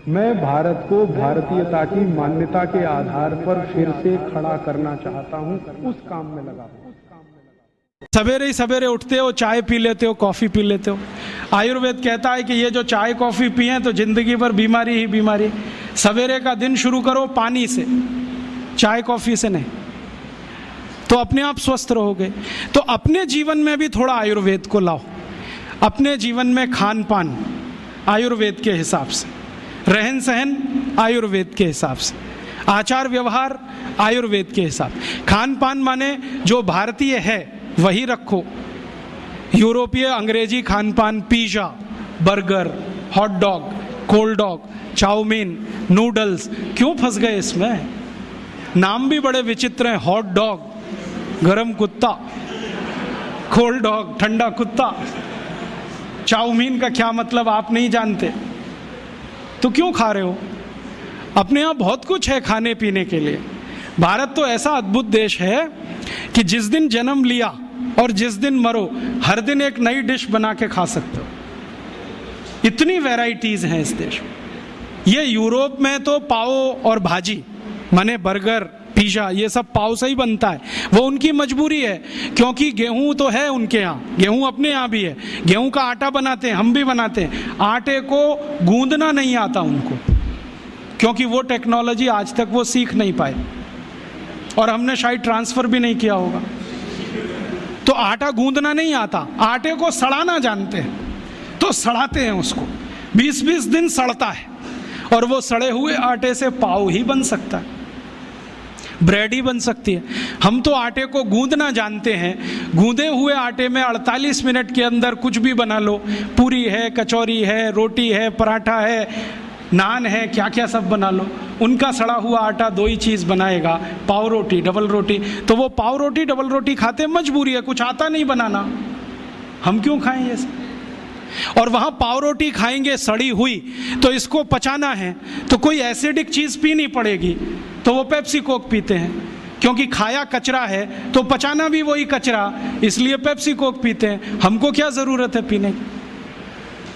मैं भारत को भारतीयता की मान्यता के आधार पर फिर से खड़ा करना चाहता हूं, उस काम में लगा हूं। सवेरे ही सवेरे उठते हो, चाय पी लेते हो, कॉफी पी लेते हो। आयुर्वेद कहता है कि ये जो चाय कॉफी पिए तो जिंदगी भर बीमारी ही बीमारी। सवेरे का दिन शुरू करो पानी से, चाय कॉफी से नहीं, तो अपने आप स्वस्थ रहोगे। तो अपने जीवन में भी थोड़ा आयुर्वेद को लाओ। अपने जीवन में खान पान आयुर्वेद के हिसाब से, रहन सहन आयुर्वेद के हिसाब से, आचार व्यवहार आयुर्वेद के हिसाब। खान पान माने जो भारतीय है वही रखो। यूरोपीय अंग्रेजी खान पान, pizza, burger, hot dog, cold dog, chowmein, noodles, क्यों फंस गए इसमें? नाम भी बड़े विचित्र हैं। हॉट डॉग गरम कुत्ता, कोल्ड डॉग ठंडा कुत्ता। चाउमीन का क्या मतलब आप नहीं जानते तो क्यों खा रहे हो? अपने यहाँ बहुत कुछ है खाने पीने के लिए। भारत तो ऐसा अद्भुत देश है कि जिस दिन जन्म लिया और जिस दिन मरो, हर दिन एक नई डिश बना के खा सकते हो। इतनी वैरायटीज हैं इस देश में। ये यूरोप में तो पाव और भाजी माने बर्गर, पिज़्ज़ा, ये सब पाव से ही बनता है। वो उनकी मजबूरी है, क्योंकि गेहूं तो है उनके यहाँ, गेहूं अपने यहाँ भी है। गेहूं का आटा बनाते हैं, हम भी बनाते हैं। आटे को गूंदना नहीं आता उनको, क्योंकि वो टेक्नोलॉजी आज तक वो सीख नहीं पाए और हमने शायद ट्रांसफर भी नहीं किया होगा। तो आटा गूंदना नहीं आता, आटे को सड़ाना जानते हैं, तो सड़ाते हैं उसको। 20-20 दिन सड़ता है और वो सड़े हुए आटे से पाव ही बन सकता है, ब्रेड ही बन सकती है। हम तो आटे को गूंदना जानते हैं। गूंदे हुए आटे में 48 मिनट के अंदर कुछ भी बना लो। पूरी है, कचौरी है, रोटी है, पराठा है, नान है, क्या क्या सब बना लो। उनका सड़ा हुआ आटा दो ही चीज़ बनाएगा, पाव रोटी, डबल रोटी। तो वो पाव रोटी डबल रोटी खाते मजबूरी है, कुछ आता नहीं बनाना, हम क्यों खाएं ये सब? और वहाँ पाव रोटी खाएंगे सड़ी हुई, तो इसको पचाना है तो कोई एसिडिक चीज़ पीनी पड़ेगी, तो वो पेप्सी कोक पीते हैं, क्योंकि खाया कचरा है तो पचाना भी वही कचरा, इसलिए पेप्सी कोक पीते हैं। हमको क्या ज़रूरत है पीने की?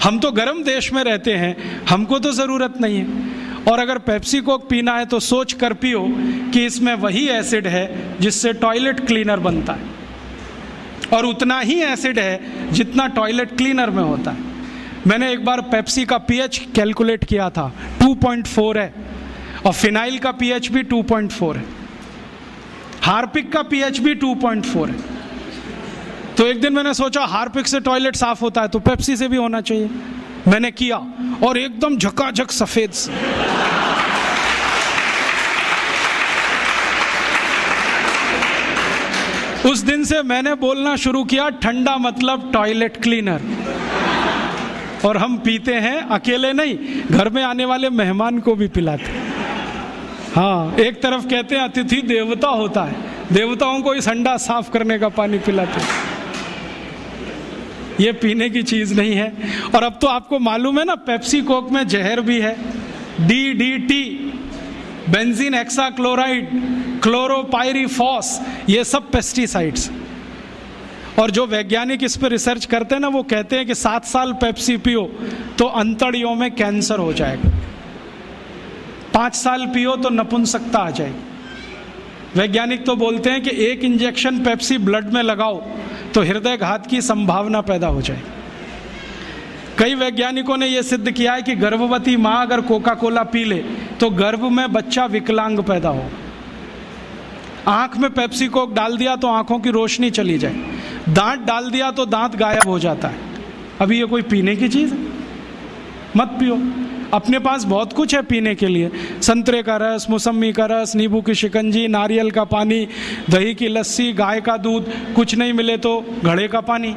हम तो गर्म देश में रहते हैं, हमको तो ज़रूरत नहीं है। और अगर पेप्सी कोक पीना है तो सोच कर पियो कि इसमें वही एसिड है जिससे टॉयलेट क्लीनर बनता है, और उतना ही एसिड है जितना टॉयलेट क्लीनर में होता है। मैंने एक बार पेप्सी का पीएच कैलकुलेट किया था, 2.4 है, और फिनाइल का पीएच भी 2.4 है, हार्पिक का पीएच भी 2.4 है। तो एक दिन मैंने सोचा हार्पिक से टॉयलेट साफ होता है तो पेप्सी से भी होना चाहिए। मैंने किया और एकदम झकाझक सफेद। उस दिन से मैंने बोलना शुरू किया, ठंडा मतलब टॉयलेट क्लीनर। और हम पीते हैं, अकेले नहीं, घर में आने वाले मेहमान को भी पिलाते। हाँ, एक तरफ कहते हैं अतिथि देवता होता है, देवताओं को इस हंडा साफ करने का पानी पिलाते हैं। ये पीने की चीज़ नहीं है। और अब तो आपको मालूम है ना, पेप्सी कोक में जहर भी है, DDT, बेंजीन हेक्साक्लोराइड, क्लोरोपाइरीफॉस, ये सब पेस्टिसाइड्स। और जो वैज्ञानिक इस पर रिसर्च करते हैं ना, वो कहते हैं कि 7 साल पेप्सी पियो तो अंतड़ियों में कैंसर हो जाएगा, 5 साल पियो तो नपुंसकता आ जाएगी। वैज्ञानिक तो बोलते हैं कि 1 इंजेक्शन पेप्सी ब्लड में लगाओ तो हृदय घात की संभावना पैदा हो जाए। कई वैज्ञानिकों ने यह सिद्ध किया है कि गर्भवती माँ अगर कोका कोला पी ले तो गर्भ में बच्चा विकलांग पैदा हो। आंख में पेप्सी कोक डाल दिया तो आंखों की रोशनी चली जाए, दांत डाल दिया तो दांत गायब हो जाता है। अभी ये कोई पीने की चीज़ है? मत पियो। अपने पास बहुत कुछ है पीने के लिए, संतरे का रस, मौसमी का रस, नींबू की शिकंजी, नारियल का पानी, दही की लस्सी, गाय का दूध, कुछ नहीं मिले तो घड़े का पानी।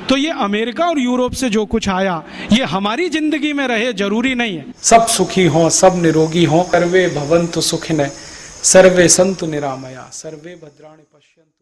तो ये अमेरिका और यूरोप से जो कुछ आया ये हमारी जिंदगी में रहे जरूरी नहीं है। सब सुखी हों, सब निरोगी हों, सर्वे भवन्तु सुखिनः, सर्वे सन्तु निरामया, सर्वे भद्राणि पश्यन्तु।